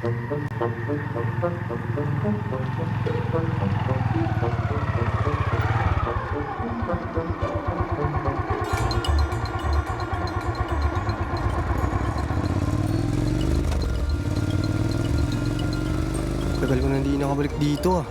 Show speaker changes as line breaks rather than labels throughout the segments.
Tagal ko na hindi nakabalik dito ah.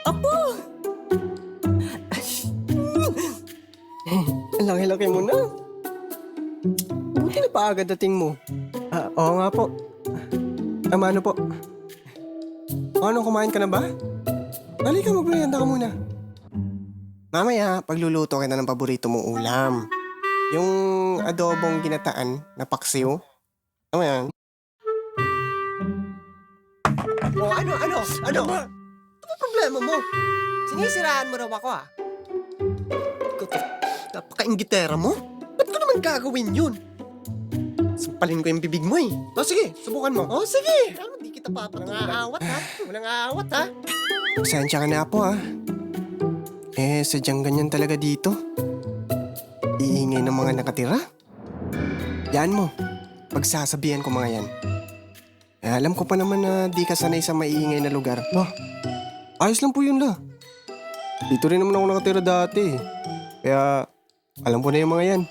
Apo!
Ang laki-laki mo na. Buti na pa agad dating mo. Oo nga po. Ano po? Ano, kumain ka na ba? Halika, magmerienda ka muna. Mamaya, pagluluto kita ng paborito mong ulam. Yung adobong ginataan na paksiw. Ano yan?
O ano? Ano ba problema mo? Sinisiraan mo raw ako ah.
Napaka-inggitera mo? Ba't ko naman gagawin yun? Sampalin ko yung bibig mo eh. O sige, subukan mo.
O sige, di kita papatulan. Walang aawat ha.
Pasensya ka na po ah. Sadyang ganyan talaga dito. Iingay ng mga nakatira. Yan mo, pagsasabihan ko mga yan. Alam ko pa naman na di ka sanay sa maiingay na lugar. Ayos lang po yun la. Dito rin naman ako nakatira dati. Kaya alam ko na yung mga yan.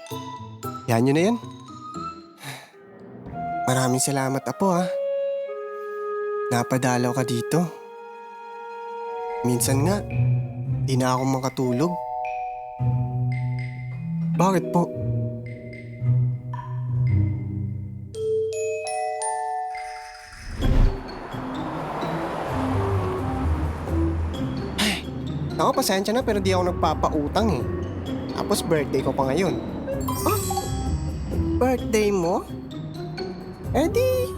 Yan nyo na yan. Maraming salamat apo ha. Napadalaw ka dito. Minsan nga, di na ako makatulog. Bakit po? Ako, pasensya na pero di ako nagpapautang eh. Tapos birthday ko pa ngayon. Oh? Birthday mo? Di,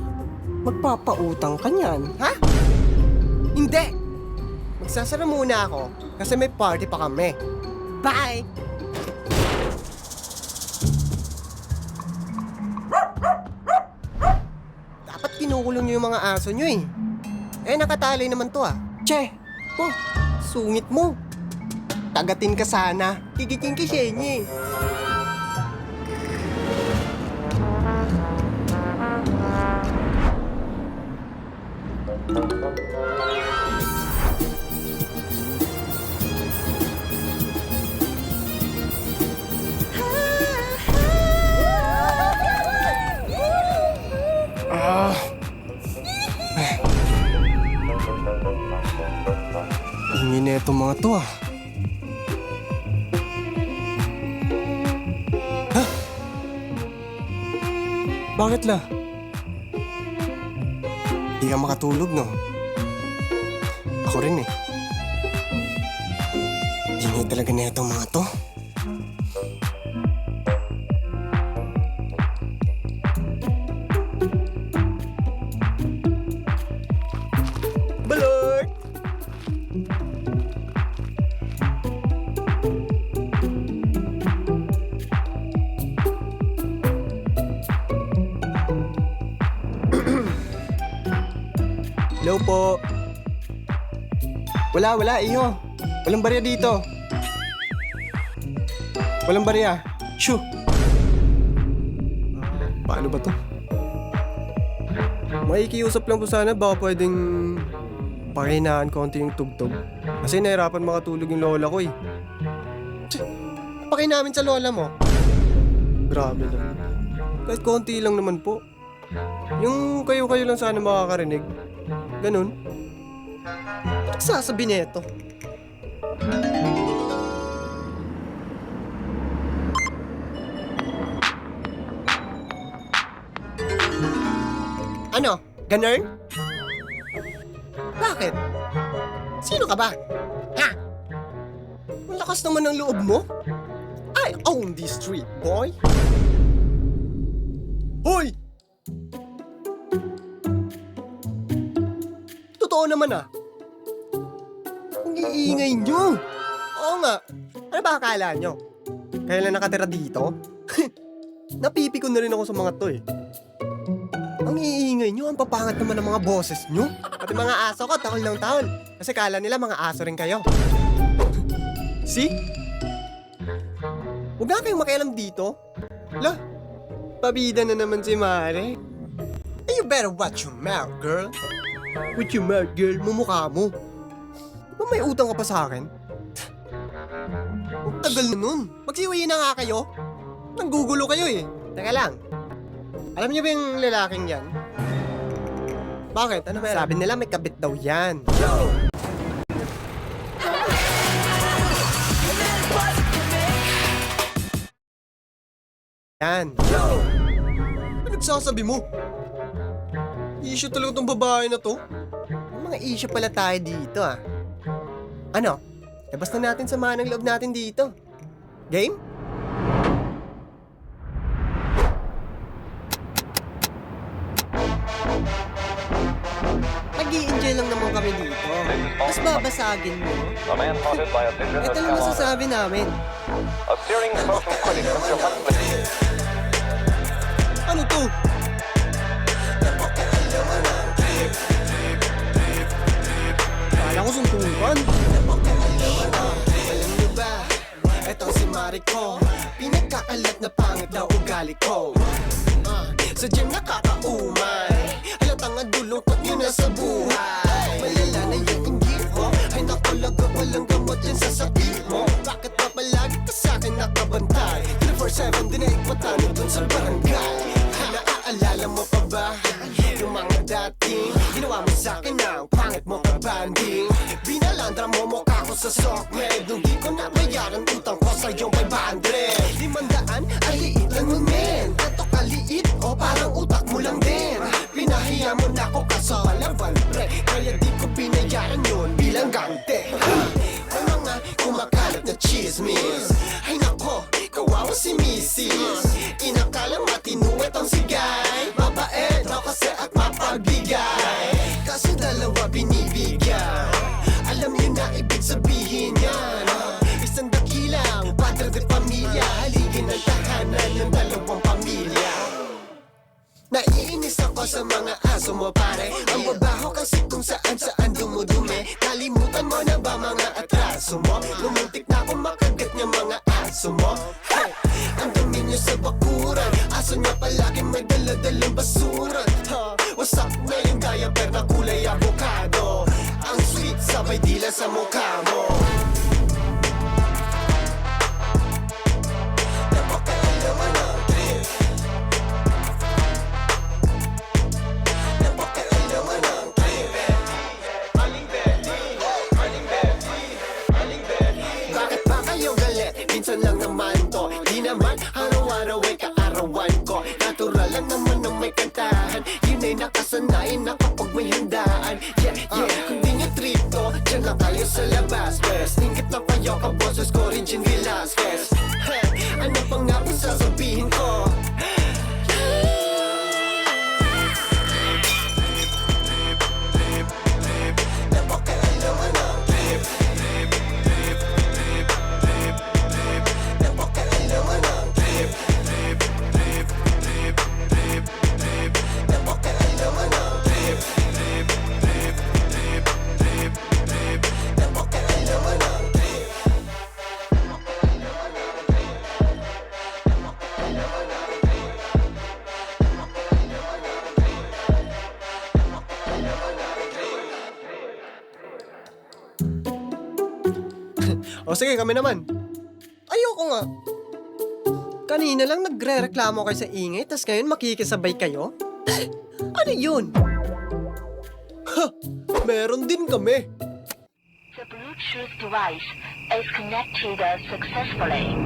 magpapautang ka niyan.
Ha? Hindi! Magsasara muna ako kasi may party pa kami. Bye! Dapat kinukulong nyo yung mga aso nyo eh. Nakatali naman to ah.
Che!
Oh, sungit mo. Tagatin ka sana. Kikiking kisenye.
Ingin na itong mga to ah. Ha? Bakit la? Di ka makatulog no? Ako rin eh. Ingay talaga na itong mga to.
Balot!
Hello po. Wala, iyo. Walang barya dito. Walang barya. Shoo! Paano ba to? Makikiusap lang po sana, baka pwedeng pakihinaan konti yung tugtog. Kasi nahirapan makatulog yung lola ko eh.
Pakinamin sa lola mo.
Grabe lang. Kahit konti lang naman po. Yung kayo-kayo lang sana makakarinig. Ganun.
Sasabi neto. Ano? Ganun? Bakit? Sino ka ba? Ha? Ang lakas naman ng loob mo. I own this street, boy. Hoy! Totoo naman ah. Ang iingay nyo. Oo nga. Ano ba akala nyo? Kaya lang nakatira dito? Napipikon na rin ako sa mga to eh. Ang iingay
ingay nyo, ang papangat naman ng mga boses nyo. Pati mga aso ko, tahol ng tahol. Kasi kala nila mga aso rin kayo. See? Huwag na kayong makialam dito. La, pabida na naman si Mare. Hey, you better watch your mouth, girl. Watch your mouth, girl. Mumukha mo. Ba may utang ka pa sa akin? Ang tagal na nun. Magsiwayin na nga kayo. Nanggugulo kayo eh. Teka lang. Alam niyo ba yung lalaking yan? Bakit? Ano ba? Sabi nila may kabit daw yan. Yan. Ano nagsasabi mo? Issue talaga tong babae na to. May mga issue pala tayo dito ah. Ano? Labas na natin sa manang loob natin dito. Game? Nag-i-enjoy lang naman kami dito. Tapos babasagin mo.
A man haunted by a vision
Ito
has
lang
come on.
masasabi namin.
A searing social critic from Johannesburg.
Ano to? Kala ko suntukan. Alam niyo ba, etong si Mariko, pinagkakalat na pangit daw ugali ko. Sadyang nakakaumay, halatang ang dulungkot niyo na sa buhay. Malala na yung inggit mo, ay nakalaga walang gamot yan sa sakit mo. Bakit pa palagi ka sa'kin nakabantay? 24/7 dinaig patano dun sa barangay. Naaalala mo pa ba yung mga dating ginawa mo sa'kin ang pangit mo kabanding? Binalandra mo mukha ko sa sokmed nung di ko nabayaran utang ko sa iyong 500. 500 ang liit lang mo men. Tato kaliit o parang utak mo lang din. Pinahiya mo na ako kaso palaban pre, kaya di ko pinayaran yun bilang gante. May mga kumakalat na chismis, ay nako, kawawa si Mrs. Inakala matinuwet ang sigay, mabait raw kasi at mapagbigay. Kaso dalawa binibigyan, alam niyo na ibig sabihin yan. Isang dakilang padre de pamilya, haligin ang tahanan ng dalawang pamilya. Naiinis ako sa mga aso mo pare, ang babaho kasi kung saan dumudumi. Kalimutan mo na ba mga atraso mo? Lumuntik na akong makagat niya mga aso mo. Hey! Ang dami niyo sa bakuran, aso niya palagi may daladalang basura. Wasak na yung diaper na kulay avocado, ang sweet sabay dila sa mukha mo. Napakailaman ang trip, napakailaman ang trip. Aling Betty, Aling Betty, Aling Betty. Bakit ba kayo galit? Minsan lang naman to, di naman araw-araw ay kaarawan ko. Natural lang naman ng may kantahan, yun ay nakasanayan na kapag may handaan. Yeah, kung di nyo trip to, dyan lang tayo sa labas. Best, ingit lang kayo kaboses ko rin Jean Velasquez. Ano pang nga kung sasabihin ko? Napakailaman ang trip, napakailaman ang trip, napakailaman ang trip, napakailaman ang trip. O sige, kami naman. Ayoko nga. Kanina lang nagre-reklamo kayo sa ingay, tas ngayon makikisabay kayo? Ano yun? Ha! Meron din kami.
The Bluetooth device is connected successfully.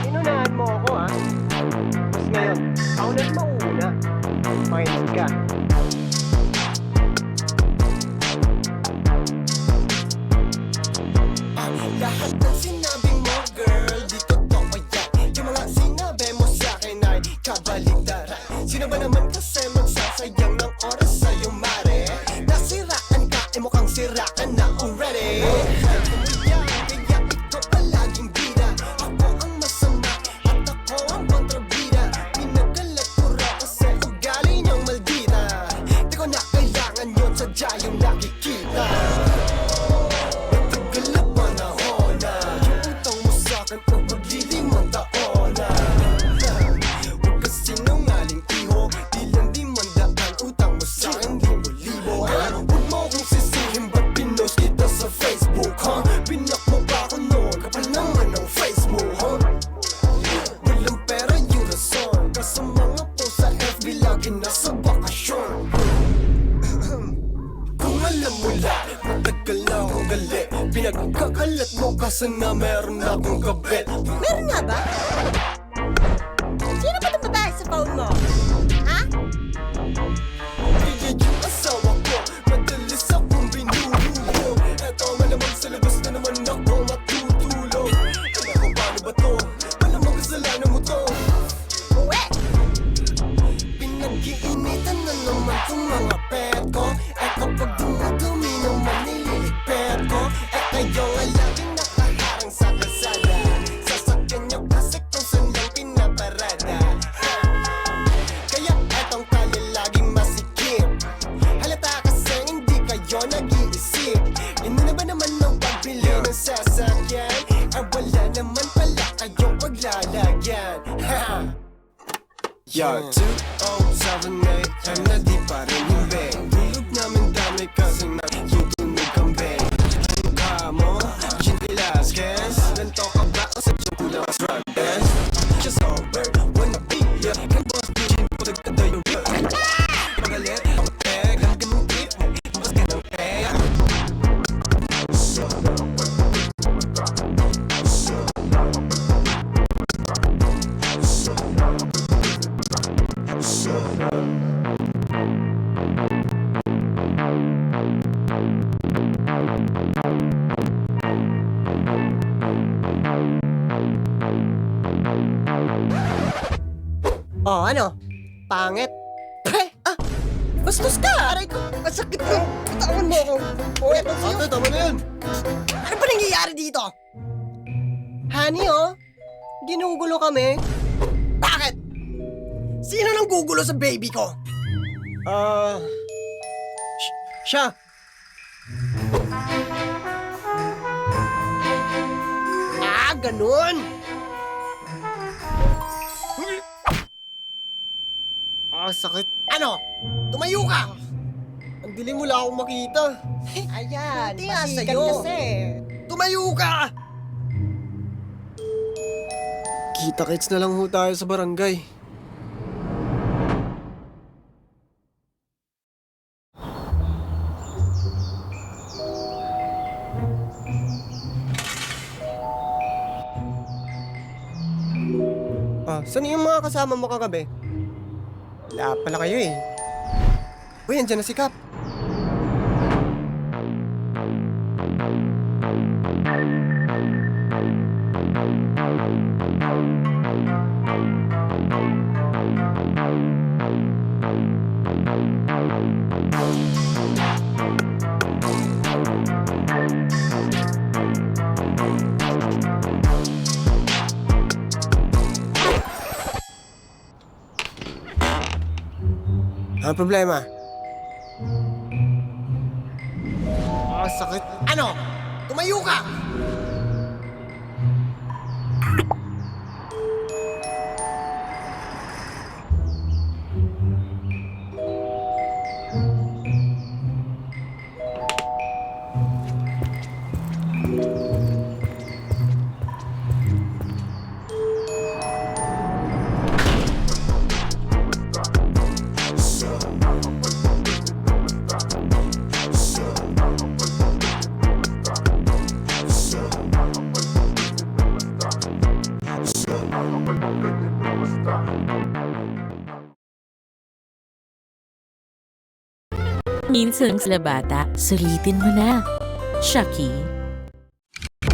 Inunahan mo ako, ha? Tapos ngayon, ako na mauna. Makinig ka. Lahat ng sinabi mo, girl, di totoo yan. Yung mga sinabi mo sa'kin ay kabaligtaran. Sino ba naman kasi magsasayang ng oras sa'yo, mare? Nasiraan ka, mukhang siraan na already. Kaya ikaw palaging bida, limang taon na. Huwag ka sinungaling iho, di lang 500 utang mo sa'kin 1,000. Huwag mo kong sisihin ba't pinost kita sa Facebook, ha? Binak mo pa ako noon, kapal naman ang face mo, ha? Walang pera yung rason, kaso mga post sa FB lagi nasa bakasyon. Kung alam mo lang, matagal na akong gali, pinagkakalat mo kasi na meron akong kabit.
Meron nga ba? Sino ba itong babae sa phone mo? Ha?
Kaya yung asawa ko, madalis akong binuhulog. Eto malamang sa labas na naman ako matutulog. Ano ko, paano ba to? Malamang kasalanan mo to.
Uwe!
Pinag-iinitan na naman tong mga pet ko. Eh kapag dumadumi naman nililigpet ko. Eh kayo nga laging nakaharang sa kalsada. Sasakyan nyo kasi kung saan lang pinaparada. Kaya etong kalye laging masikip. Halata kasi hindi kayo nag-iisip. Yun na ba naman ang pagbili ng sasakyan? Eh wala naman pala kayong paglalagyan. Ha! Yo, 2078 na di pa rin himbing. Hulog namin dami kasi natutunog kang beng. Ang ka mo, Jean Velasquez. Ganto ka ba o sa kulang drug test? Just over, wanna be ya. Kan boss di Jean po nagkada yung real. Pagalit, pag-tag, ang ganung tip. Mas ganang peg.
Oh, ano? Pangit. Pre! Ah! Bastos ka! Aray ko! Masakit mo! Patawan mo ako! Oh, eto sa'yo!
Ate, tama na yun.
Ano ba nangyayari dito? Honey, oh! Ginugulo kami. Bakit? Sino nang gugulo sa baby ko?
Siya.
Ah, ganun!
Ah, sakit.
Ano? Tumayo ka!
Ang dilim, wala akong makita.
Ayan,
Buti nga
pasikat
sa'yo.
kasi. Tumayo ka!
Kita-kits na lang ho tayo sa barangay. Saan yung mga kasama mo kagabi? Wala pala kayo eh. Uy, andyan na si Kap. Ano problema? Ah, sakit.
Ano? Tumayo ka!
Minsan sila bata, sulitin mo na. Shaki.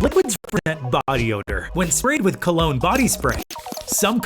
Liquids prevent body odor when sprayed with cologne body spray. Some